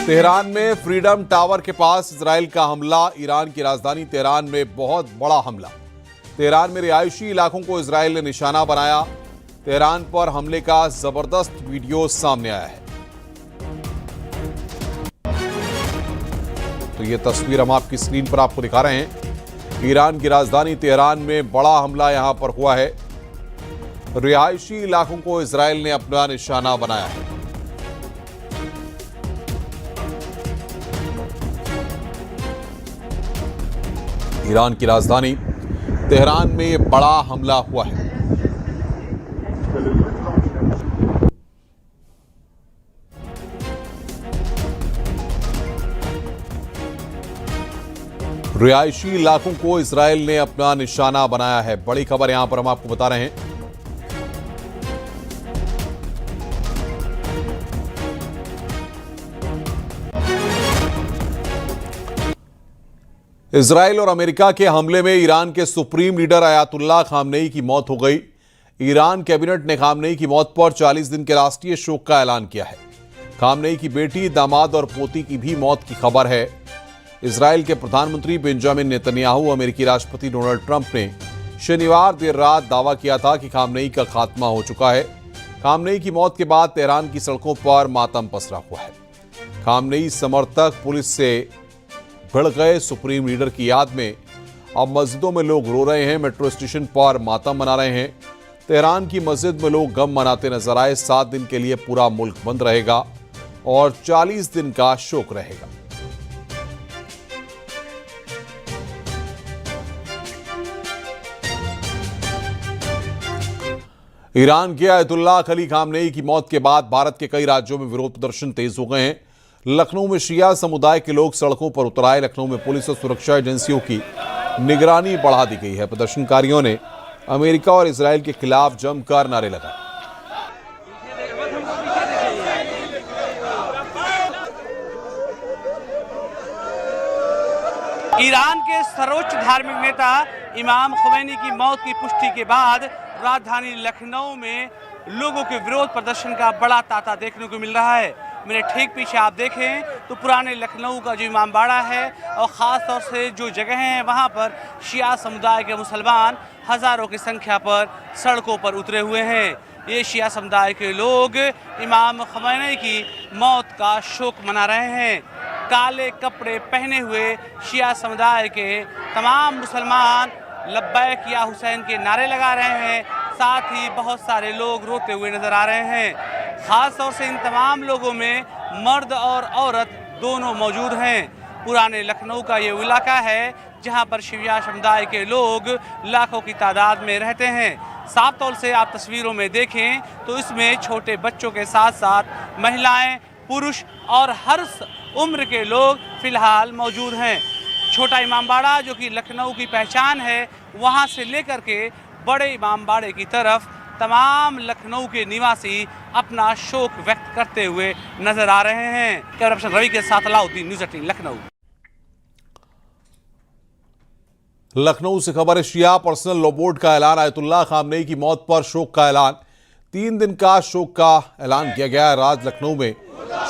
Tehran में freedom tower के पास Israel का हमला, ईरान की राजधानी तेहरान में बहुत बड़ा हमला। तेहरान में रिहायशी इलाकों को इजराइल ने निशाना बनाया। तेहरान पर हमले का जबरदस्त वीडियो सामने आया है। तो ये तस्वीर हम आपकी स्क्रीन पर आपको दिखा रहे हैं। ईरान की राजधानी तेहरान में बड़ा हमला यहां पर हुआ है। रिहायशी इलाकों को इजराइल ने अपना निशाना बनाया है। ईरान की राजधानी तेहरान में यह बड़ा हमला हुआ है। रिहायशी इलाकों को इजराइल ने अपना निशाना बनाया है। बड़ी खबर यहां पर हम आपको बता रहे हैं। इजराइल और अमेरिका के हमले में ईरान के सुप्रीम लीडर अयातुल्लाह खामनेई की मौत हो गई। ईरान कैबिनेट ने खामनेई की मौत पर 40 दिन के राष्ट्रीय शोक का ऐलान किया है। खामनेई की बेटी, दामाद और पोती की भी मौत की खबर है। इजराइल के प्रधानमंत्री बेंजामिन नेतन्याहू, अमेरिकी राष्ट्रपति डोनाल्ड ट्रंप ने शनिवार देर रात दावा किया था कि खामनेई का खात्मा हो चुका है। खामनेई की मौत के बाद तेहरान की सड़कों पर मातम पसरा हुआ है। खामनेई समर्थक पुलिस से भिड़ गए। सुप्रीम लीडर की याद में अब मस्जिदों में लोग रो रहे हैं। मेट्रो स्टेशन पर मातम मना रहे हैं। तेहरान की मस्जिद में लोग गम मनाते नजर आए। 7 दिन के लिए पूरा मुल्क बंद रहेगा और 40 दिन का शोक रहेगा। ईरान के अयतुल्लाह अली खामनेई की मौत के बाद भारत के कई राज्यों में विरोध प्रदर्शन तेज हो गए हैं। लखनऊ में शिया समुदाय के लोग सड़कों पर उतर आए। लखनऊ में पुलिस और सुरक्षा एजेंसियों की निगरानी बढ़ा दी गई है। प्रदर्शनकारियों ने अमेरिका और इजराइल के खिलाफ जमकर नारे लगाए। ईरान के सर्वोच्च धार्मिक नेता इमाम खुमैनी की मौत की पुष्टि के बाद राजधानी लखनऊ में लोगों के विरोध प्रदर्शन का बड़ा तांता देखने को मिल रहा है। मेरे ठीक पीछे आप देखें तो पुराने लखनऊ का जो इमामबाड़ा है और ख़ास तौर से जो जगह हैं वहाँ पर शिया समुदाय के मुसलमान हज़ारों की संख्या पर सड़कों पर उतरे हुए हैं। ये शिया समुदाय के लोग इमाम खुमैनी की मौत का शोक मना रहे हैं। काले कपड़े पहने हुए शिया समुदाय के तमाम मुसलमान लब्बैक या हुसैन के नारे लगा रहे हैं। साथ ही बहुत सारे लोग रोते हुए नजर आ रहे हैं। खास तौर से इन तमाम लोगों में मर्द और औरत दोनों मौजूद हैं। पुराने लखनऊ का ये इलाका है जहां पर शिया समुदाय के लोग लाखों की तादाद में रहते हैं। साफ तौर से आप तस्वीरों में देखें तो इसमें छोटे बच्चों के साथ साथ महिलाएं, पुरुष और हर उम्र के लोग फिलहाल मौजूद हैं। छोटा इमामबाड़ा जो कि लखनऊ की पहचान है, वहां से लेकर के बड़े इमामबाड़े की तरफ तमाम लखनऊ के निवासी अपना शोक व्यक्त करते हुए नजर आ रहे हैं। कैमरा पर्सन रवि के साथ अलाउद्दीन, न्यूज़ 18 लखनऊ। लखनऊ से खबर है। शिया पर्सनल लॉ बोर्ड का ऐलान। अयतुल्लाह खामनेई की मौत पर शोक का ऐलान। 3 दिन का शोक का ऐलान किया गया है। राज लखनऊ में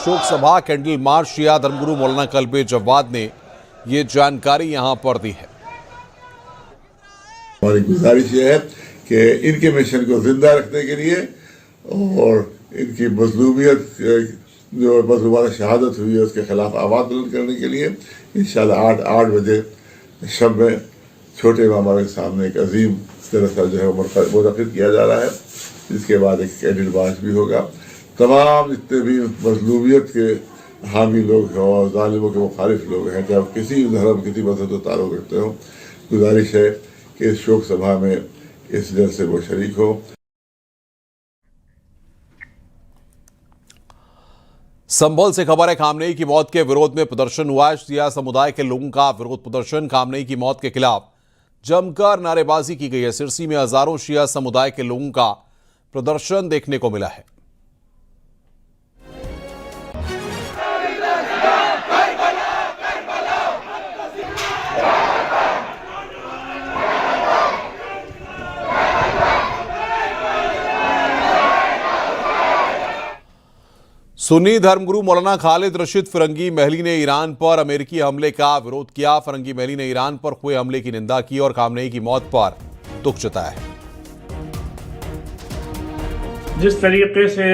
शोक सभा, कैंडल मार्च। शिया धर्मगुरु मौलाना कल्बे जवाद ने ये जानकारी यहां पर दी है। हमारी गुजारिश ये है कि इनके मिशन को जिंदा रखने के लिए और इनकी मजलूमियत जो मजलूमाना शहादत हुई है उसके खिलाफ आवाज़ बुलंद करने के लिए इंशाल्लाह 8 बजे शब में छोटे इमाम के सामने एक अजीम जलसा जो है मुनक़िद किया जा रहा है। इसके बाद एक कैंडल मार्च भी होगा। तमाम जितने भी मजलूमियत के हामी लोग और जालिमों के मुखालिफ लोग हैं, जब किसी धर्म किसी मजहब से ताल्लुक़ रखते हो, गुजारिश है कि इस शोक सभा में इस जलसे वो शरीक हो। संभल से खबर है। खामनेई की मौत के विरोध में प्रदर्शन हुआ है। शिया समुदाय के लोगों का विरोध प्रदर्शन। खामनेई की मौत के खिलाफ जमकर नारेबाजी की गई है। सिरसी में हजारों शिया समुदाय के लोगों का प्रदर्शन देखने को मिला है। सुन्नी धर्मगुरु मौलाना खालिद रशीद फिरंगी महली ने ईरान पर अमेरिकी हमले का विरोध किया। फिरंगी महली ने ईरान पर हुए हमले की निंदा की और खामनेई की मौत पर दुख जताया है। जिस तरीके से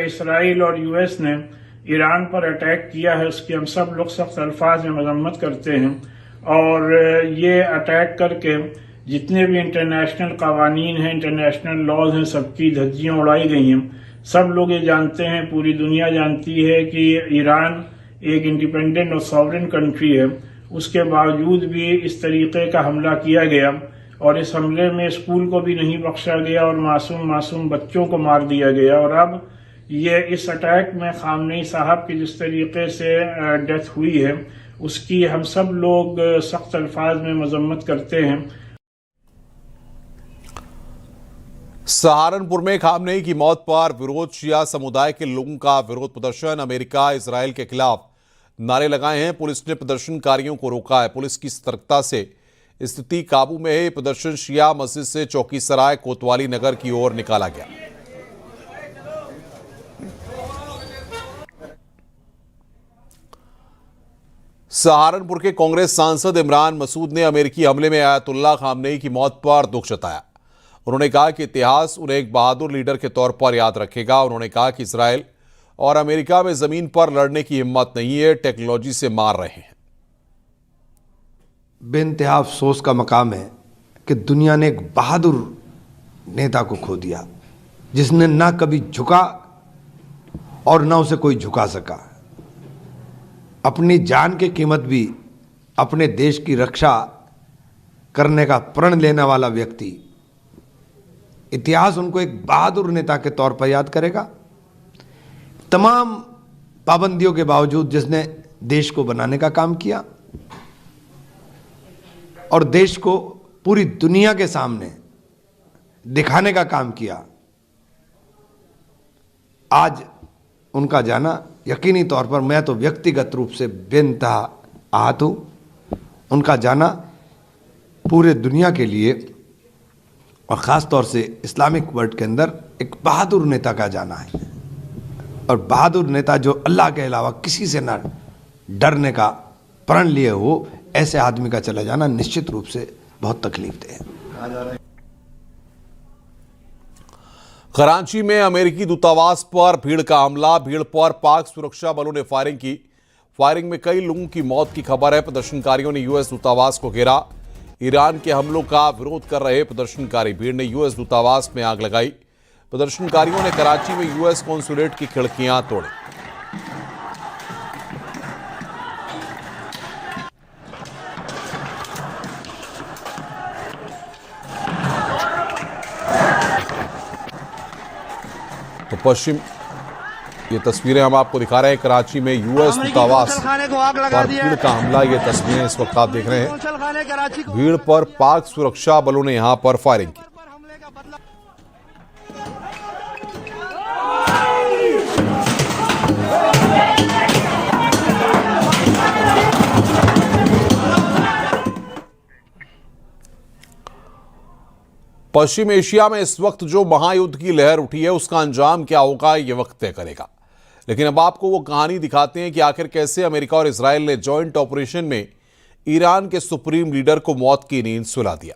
इसराइल और यूएस ने ईरान पर अटैक किया है उसकी हम सब लोग सख्त अल्फाज में मजम्मत करते हैं और ये अटैक करके जितने भी इंटरनेशनल कवानीन हैं, इंटरनेशनल लॉज हैं, सबकी धज्जियां उड़ाई गई हैं। सब लोग ये जानते हैं, पूरी दुनिया जानती है कि ईरान एक इंडिपेंडेंट और सॉवरेन कंट्री है। उसके बावजूद भी इस तरीके का हमला किया गया और इस हमले में स्कूल को भी नहीं बख्शा गया और मासूम बच्चों को मार दिया गया। और अब ये इस अटैक में खामनेई साहब की जिस तरीके से डेथ हुई है उसकी हम सब लोग सख्त अल्फाज में मजम्मत करते हैं। सहारनपुर में खामनेई की मौत पर विरोध, शिया समुदाय के लोगों का विरोध प्रदर्शन। अमेरिका इजरायल के खिलाफ नारे लगाए हैं। पुलिस ने प्रदर्शनकारियों को रोका है। पुलिस की सतर्कता से स्थिति काबू में है। प्रदर्शन शिया मस्जिद से चौकीसराय कोतवाली नगर की ओर निकाला गया। सहारनपुर के कांग्रेस सांसद इमरान मसूद ने अमेरिकी हमले में आयतुल्लाह खामनेई की मौत पर दुख जताया। उन्होंने कहा कि इतिहास उन्हें एक बहादुर लीडर के तौर पर याद रखेगा। उन्होंने कहा कि इजरायल और अमेरिका में जमीन पर लड़ने की हिम्मत नहीं है, टेक्नोलॉजी से मार रहे हैं। बेइंतहा अफसोस का मकाम है कि दुनिया ने एक बहादुर नेता को खो दिया, जिसने ना कभी झुका और ना उसे कोई झुका सका। अपनी जान की कीमत भी अपने देश की रक्षा करने का प्रण लेने वाला व्यक्ति, इतिहास उनको एक बहादुर नेता के तौर पर याद करेगा। तमाम पाबंदियों के बावजूद जिसने देश को बनाने का काम किया और देश को पूरी दुनिया के सामने दिखाने का काम किया, आज उनका जाना यकीनी तौर पर, मैं तो व्यक्तिगत रूप से बेइंतहा आहत हूं। उनका जाना पूरे दुनिया के लिए और ख़ास तौर से इस्लामिक वर्ल्ड के अंदर एक बहादुर नेता का जाना है। और बहादुर नेता जो अल्लाह के अलावा किसी से ना डरने का प्रण लिए हो, ऐसे आदमी का चला जाना निश्चित रूप से बहुत तकलीफदेह है। कराची में अमेरिकी दूतावास पर भीड़ का हमला। भीड़ पर पाक सुरक्षा बलों ने फायरिंग की। फायरिंग में कई लोगों की मौत की खबर है। प्रदर्शनकारियों ने यूएस दूतावास को घेरा। ईरान के हमलों का विरोध कर रहे प्रदर्शनकारी भीड़ ने यूएस दूतावास में आग लगाई। प्रदर्शनकारियों ने कराची में यूएस कॉन्सुलेट की खिड़कियां तोड़ी। तो पश्चिम ये तस्वीरें हम आपको दिखा रहे हैं। कराची में यूएस दूतावास पर भीड़ का हमला। ये तस्वीरें इस वक्त आप देख रहे हैं। भीड़ पर पाक सुरक्षा बलों ने यहां पर फायरिंग की। पश्चिम एशिया में इस वक्त जो महायुद्ध की लहर उठी है उसका अंजाम क्या होगा ये वक्त तय करेगा। लेकिन अब आपको वो कहानी दिखाते हैं कि आखिर कैसे अमेरिका और इजराइल ने जॉइंट ऑपरेशन में ईरान के सुप्रीम लीडर को मौत की नींद सुला दिया।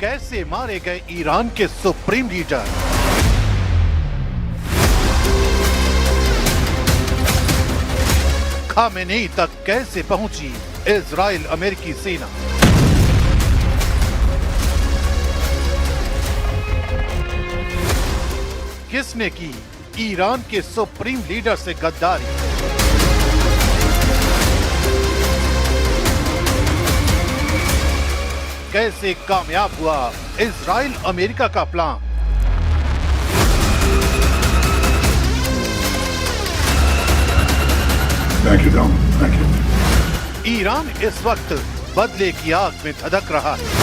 कैसे मारे गए ईरान के सुप्रीम लीडर। खामेनेई तक कैसे पहुंची इजराइल अमेरिकी सेना। किसने की ईरान के सुप्रीम लीडर से गद्दारी? कैसे कामयाब हुआ इजराइल अमेरिका का plan? Thank you, Tom. Thank you. Iran इस वक्त बदले की आग में धधक रहा है।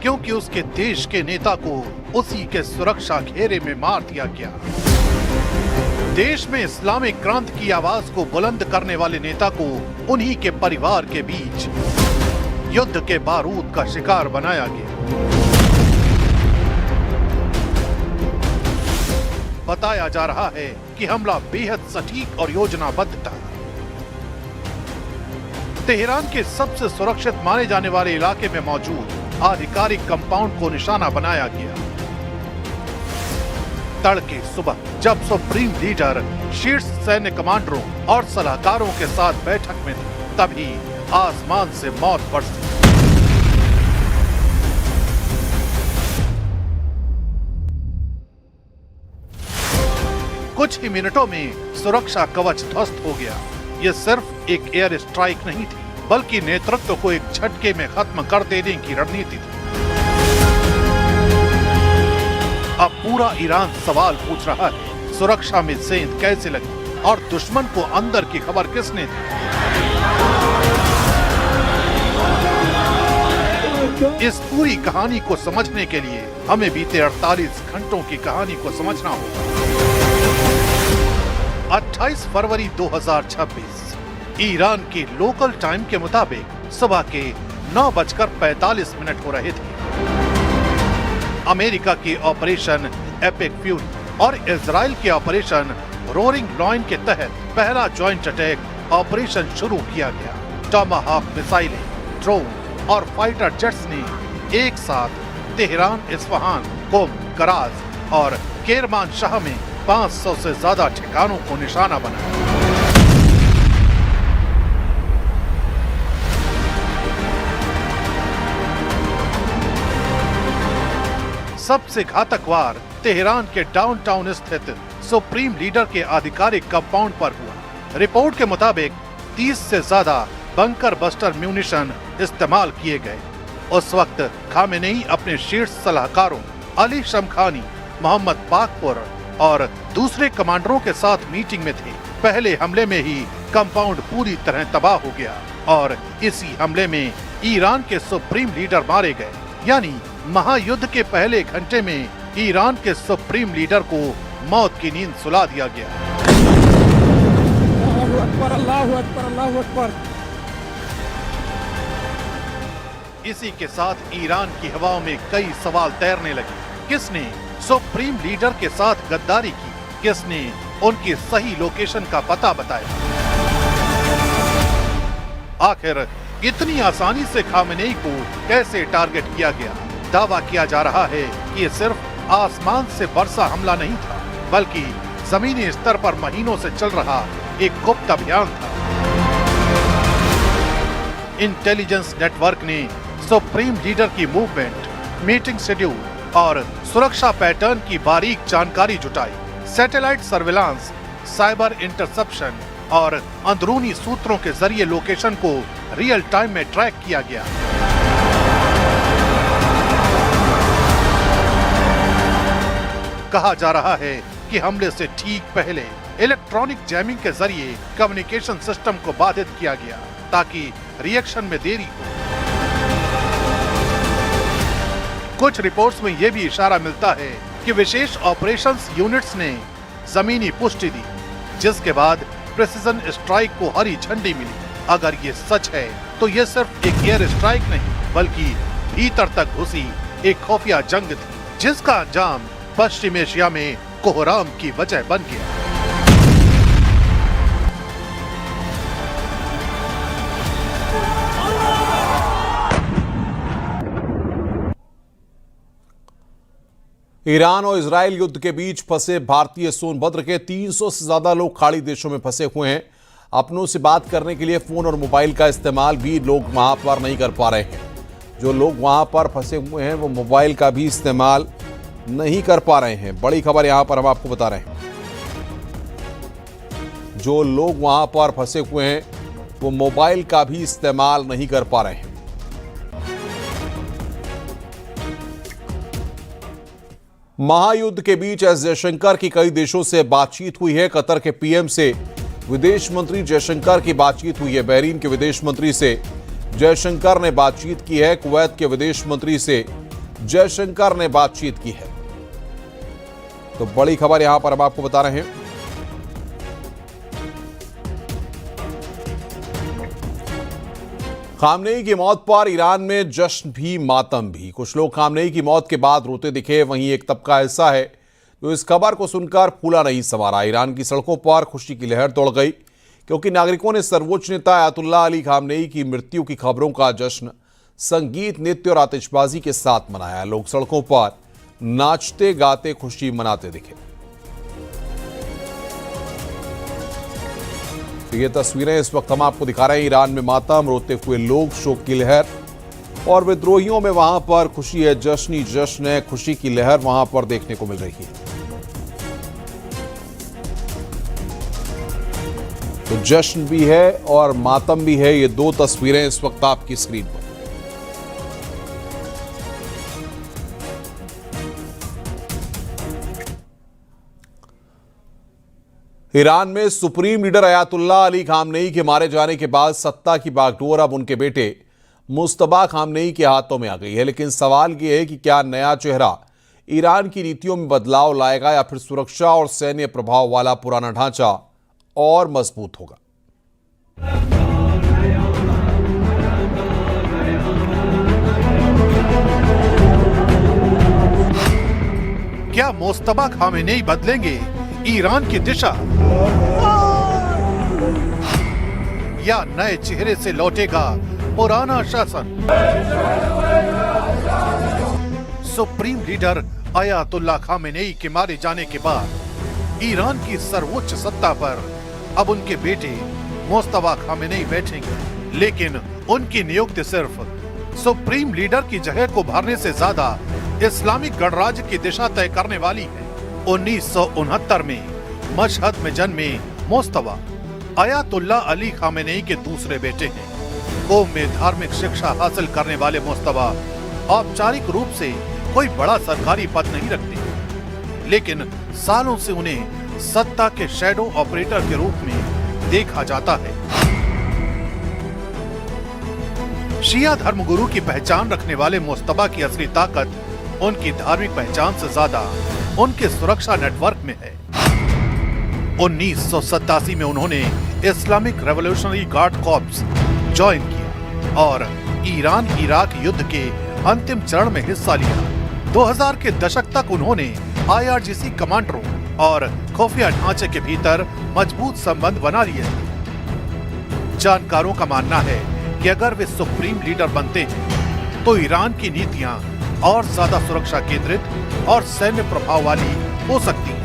क्योंकि उसके देश के नेता को उसी के सुरक्षा घेरे में मार दिया गया। देश में इस्लामिक क्रांति की आवाज को बुलंद करने वाले नेता को उन्हीं के परिवार के बीच युद्ध के बारूद का शिकार बनाया गया। बताया जा रहा है कि हमला बेहद सटीक और योजनाबद्ध था। तेहरान के सबसे सुरक्षित माने जाने वाले इलाके में मौजूद आधिकारिक कंपाउंड को निशाना बनाया गया। तड़के सुबह जब सुप्रीम लीडर शीर्ष सैन्य कमांडरों और सलाहकारों के साथ बैठक में थे, तभी आसमान से मौत बरसी। कुछ ही मिनटों में सुरक्षा कवच ध्वस्त हो गया। यह सिर्फ एक एयर स्ट्राइक नहीं थी, बल्कि नेतृत्व को एक झटके में खत्म कर देने की रणनीति थी। अब पूरा ईरान सवाल पूछ रहा है, सुरक्षा में सेंध कैसे लगी और दुश्मन को अंदर की खबर किसने दी? इस पूरी कहानी को समझने के लिए हमें बीते 48 घंटों की कहानी को समझना होगा। 28 फरवरी 2026 ईरान के लोकल टाइम के मुताबिक सुबह के 9:45 हो रहे थे। अमेरिका के ऑपरेशन एपिक फ्यूरी और इजराइल के ऑपरेशन रोरिंग लॉयन के तहत पहला जॉइंट अटैक ऑपरेशन शुरू किया गया। टॉमाहॉक मिसाइलें, ड्रोन और फाइटर जेट्स ने एक साथ तेहरान, इस्फहान, कोम, कराज और केरमान शाह में 500 से ज्यादा ठिकानों को निशाना बनाया। सबसे घातक वार तेहरान के डाउनटाउन स्थित सुप्रीम लीडर के आधिकारिक कंपाउंड पर हुआ। रिपोर्ट के मुताबिक 30 से ज्यादा बंकर बस्टर म्यूनिशन इस्तेमाल किए गए। उस वक्त खामेनेई अपने शीर्ष सलाहकारों अली शमखानी, मोहम्मद पाकपुर और दूसरे कमांडरों के साथ मीटिंग में थे। पहले हमले में ही कंपाउंड पूरी तरह तबाह हो गया और इसी हमले में ईरान के सुप्रीम लीडर मारे गए। यानी महायुद्ध के पहले घंटे में ईरान के सुप्रीम लीडर को मौत की नींद सुला दिया गया। अल्लाहू अकबर, अल्लाहू अकबर। इसी के साथ ईरान की हवाओं में कई सवाल तैरने लगे। किसने सुप्रीम लीडर के साथ गद्दारी की? किसने उनकी सही लोकेशन का पता बताया? आखिर इतनी आसानी से खामेनेई को कैसे टारगेट किया गया? दावा किया जा रहा है कि ये सिर्फ आसमान से बरसा हमला नहीं था, बल्कि जमीनी स्तर पर महीनों से चल रहा एक गुप्त अभियान था। इंटेलिजेंस नेटवर्क ने सुप्रीम लीडर की मूवमेंट, मीटिंग शेड्यूल और सुरक्षा पैटर्न की बारीक जानकारी जुटाई। सैटेलाइट सर्विलांस, साइबर इंटरसेप्शन और अंदरूनी सूत्रों के जरिए लोकेशन को रियल टाइम में ट्रैक किया गया। कहा जा रहा है कि हमले से ठीक पहले इलेक्ट्रॉनिक जैमिंग के जरिए कम्युनिकेशन सिस्टम को बाधित किया गया ताकि रिएक्शन में देरी हो। कुछ रिपोर्ट्स में यह भी इशारा मिलता है कि विशेष ऑपरेशंस यूनिट्स ने जमीनी पुष्टि दी, जिसके बाद प्रिसिजन स्ट्राइक को हरी झंडी मिली। अगर ये सच है तो ये सिर्फ एक एयर स्ट्राइक नहीं, बल्कि भीतर तक घुसी एक खुफिया जंग थी, जिसका अंजाम पश्चिम एशिया में कोहराम की वजह बन गया। ईरान और इजराइल युद्ध के बीच फंसे भारतीय सोनभद्र के 300 से ज्यादा लोग खाड़ी देशों में फंसे हुए हैं। अपनों से बात करने के लिए फोन और मोबाइल का इस्तेमाल भी लोग वहां पर नहीं कर पा रहे हैं। जो लोग वहां पर फंसे हुए हैं वो मोबाइल का भी इस्तेमाल नहीं कर पा रहे हैं। बड़ी खबर यहां पर हम आपको बता रहे हैं, जो लोग वहां पर फंसे हुए हैं वो मोबाइल का भी इस्तेमाल नहीं कर पा रहे हैं। महायुद्ध के बीच एस जयशंकर की कई देशों से बातचीत हुई है। कतर के पीएम से विदेश मंत्री जयशंकर की बातचीत हुई है। बहरीन के विदेश मंत्री से जयशंकर ने बातचीत की है। कुवैत के विदेश मंत्री से जयशंकर ने बातचीत की है। तो बड़ी खबर यहां पर हम आपको बता रहे हैं। खामनेई की मौत पर ईरान में जश्न भी मातम भी। कुछ लोग खामनेई की मौत के बाद रोते दिखे, वहीं एक तबका ऐसा है जो इस खबर को सुनकर फूला नहीं समारा। ईरान की सड़कों पर खुशी की लहर दौड़ गई क्योंकि नागरिकों ने सर्वोच्च नेता आयतुल्लाह अली खामनेई की मृत्यु की खबरों का जश्न संगीत, नृत्य और आतिशबाजी के साथ मनाया। लोग सड़कों पर नाचते गाते खुशी मनाते दिखे। तो ये तस्वीरें इस वक्त हम आपको दिखा रहे हैं। ईरान में मातम, रोते हुए लोग, शोक की लहर, और विद्रोहियों में वहां पर खुशी है। जश्न ही जश्न है, खुशी की लहर वहां पर देखने को मिल रही है। तो जश्न भी है और मातम भी है। ये दो तस्वीरें इस वक्त आपकी स्क्रीन पर। ईरान में supreme leader Ayatollah Ali Khamenei के मारे जाने के बाद सत्ता की बागडोर अब उनके बेटे मुस्तबा खामनेई के हाथों में आ गई है। लेकिन सवाल यह है कि क्या नया चेहरा ईरान की नीतियों में बदलाव लाएगा या फिर सुरक्षा और सैन्य प्रभाव वाला पुराना ढांचा और मजबूत होगा। क्या मुस्तबा खामेनेई बदलेंगे ईरान की दिशा, या नए चेहरे से लौटेगा पुराना शासन? सुप्रीम लीडर अयातुल्लाह खामेनेई के मारे जाने के बाद ईरान की सर्वोच्च सत्ता पर अब उनके बेटे मुस्तबा खामेनेई बैठेंगे। लेकिन उनकी नियुक्ति सिर्फ सुप्रीम लीडर की जगह को भरने से ज्यादा इस्लामिक गणराज्य की दिशा तय करने वाली है। 1969 में मशहद में जन्मे मुस्तबा अयातुल्लाह अली खामेनेई के दूसरे बेटे हैं। कौम में धार्मिक शिक्षा हासिल करने वाले मुस्तबा औपचारिक रूप से कोई बड़ा सरकारी पद नहीं रखते, लेकिन सालों से उन्हें सत्ता के शैडो ऑपरेटर के रूप में देखा जाता है। शिया धर्मगुरु की पहचान रखने वाले मुस्तबा की असली ताकत उनकी धार्मिक पहचान से ज्यादा उनके सुरक्षा नेटवर्क में है। 1987 में उन्होंने Islamic revolutionary guard corps join किया और ईरान इराक युद्ध के अंतिम चरण में हिस्सा लिया। 2000 के दशक तक उन्होंने IRGC कमांडरों और खुफिया ढांचे के भीतर मजबूत संबंध बना लिए। जानकारों का मानना है कि अगर वे सुप्रीम लीडर बनते हैं तो ईरान की नीतियां और ज्यादा सुरक्षा केंद्रित और सैन्य प्रभाव वाली हो सकती है।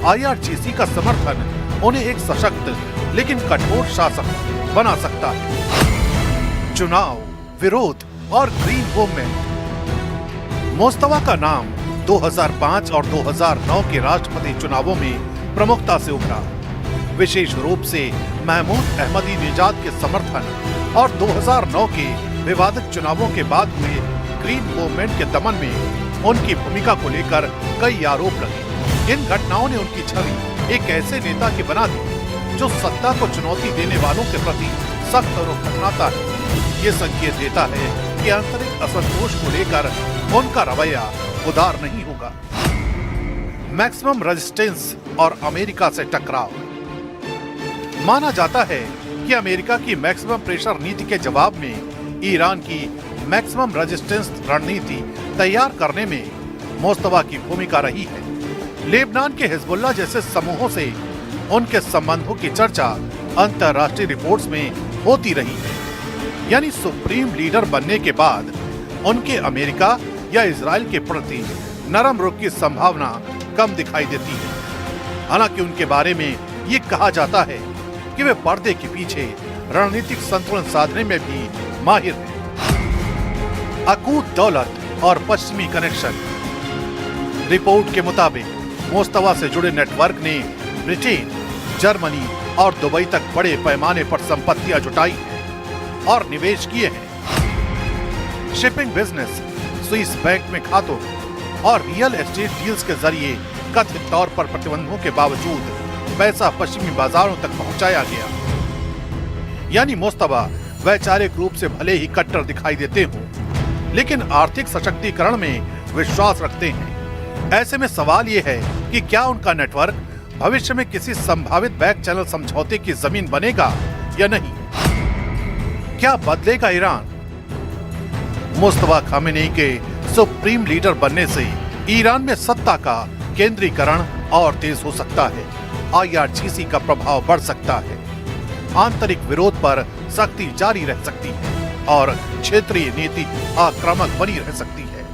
IRGC का समर्थन उन्हें एक सशक्त लेकिन कठोर शासक बना सकता है। चुनाव, विरोध और ग्रीन मूवमेंट। मुस्तबा का नाम 2005 और 2009 के राष्ट्रपति चुनावों में प्रमुखता से उभरा। विशेष रूप से महमूद अहमदीनेजाद के समर्थन और 2009 के विवादित चुनावों के बाद हुए ग्रीन मूवमेंट के दमन में उनकी भूमिका को लेकर कई आरोप लगे। इन घटनाओं ने उनकी छवि एक ऐसे नेता की बना दी जो सत्ता को चुनौती देने वालों के प्रति सख्त रुख अपनाता है। ये संकेत देता है कि आंतरिक असंतोष को लेकर उनका रवैया उदार नहीं होगा। मैक्सिमम रेजिस्टेंस और अमेरिका से टकराव। माना जाता है कि अमेरिका की मैक्सिमम प्रेशर नीति के जवाब में ईरान की मैक्सिमम रेजिस्टेंस रणनीति तैयार करने में मुस्तबा की भूमिका रही है। लेबनान के हिजबुल्लाह जैसे समूहों से उनके संबंधों की चर्चा अंतर्राष्ट्रीय रिपोर्ट्स में होती रही है। यानी सुप्रीम लीडर बनने के बाद उनके अमेरिका या इजराइल के प्रति नरम रुख की संभावना कम दिखाई देती है। हालांकि उनके बारे में ये कहा जाता है कि वे पर्दे के पीछे रणनीतिक संतुलन साधने में भी माहिर हैं। अकूत दौलत और पश्चिमी कनेक्शन। रिपोर्ट के मुताबिक मोस्तवा से जुड़े नेटवर्क ने ब्रिटेन, जर्मनी और दुबई तक बड़े पैमाने पर संपत्तियां जुटाई हैं और निवेश किए हैं। शिपिंग बिजनेस, स्विस बैंक में खातों और रियल एस्टेट डील्स के जरिए कथित तौर पर प्रतिबंधों के बावजूद पैसा पश्चिमी बाजारों तक पहुंचाया गया। यानी मोस्तवा वैचारिक रूप से भले ही कट्टर दिखाई देते हों, लेकिन आर्थिक सशक्तिकरण में विश्वास रखते हैं। ऐसे में सवाल ये है कि क्या उनका नेटवर्क भविष्य में किसी संभावित बैक चैनल समझौते की जमीन बनेगा या नहीं? क्या बदलेगा ईरान? मुस्तफा खामेनेई के सुप्रीम लीडर बनने से ईरान में सत्ता का केंद्रीकरण और तेज हो सकता है। IRGC का प्रभाव बढ़ सकता है। आंतरिक विरोध पर सख्ती जारी रह सकती है और क्षेत्रीय नीति आक्रामक बनी रह सकती है।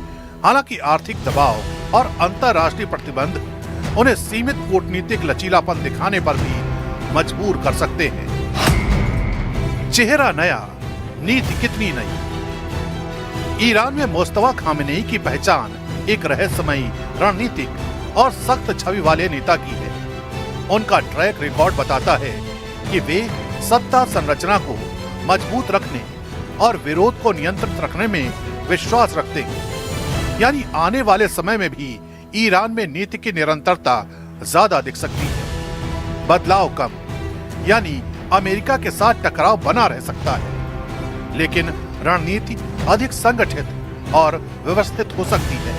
हालांकि आर्थिक दबाव और अंतर्राष्ट्रीय प्रतिबंध उन्हें सीमित कूटनीतिक लचीलापन दिखाने पर भी मजबूर कर सकते हैं। चेहरा नया, नीति कितनी नई। ईरान में मुस्तफा खामेनेई की पहचान एक रहस्यमयी, रणनीतिक और सख्त छवि वाले नेता की है। उनका ट्रैक रिकॉर्ड बताता है कि वे सत्ता संरचना को मजबूत रखने और विरोध को नियंत्रित रखने में विश्वास रखते हैं। यानी आने वाले समय में भी ईरान में नीति की निरंतरता ज्यादा दिख सकती है। बदलाव कम, यानी अमेरिका के साथ टकराव बना रह सकता है, लेकिन रणनीति अधिक संगठित और व्यवस्थित हो सकती है।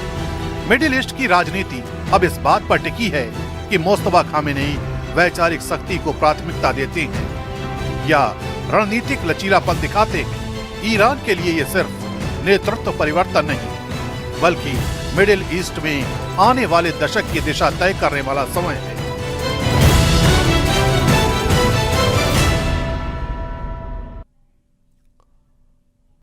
मिडिल ईस्ट की राजनीति अब इस बात पर टिकी है कि मुस्तफा खामेनेई वैचारिक शक्ति को प्राथमिकता देते हैं या रणनीतिक लचीलापन दिखाते हैं। ईरान के लिए ये सिर्फ नेतृत्व परिवर्तन नहीं, बल्कि मिडिल ईस्ट में आने वाले दशक की दिशा तय करने वाला समय है।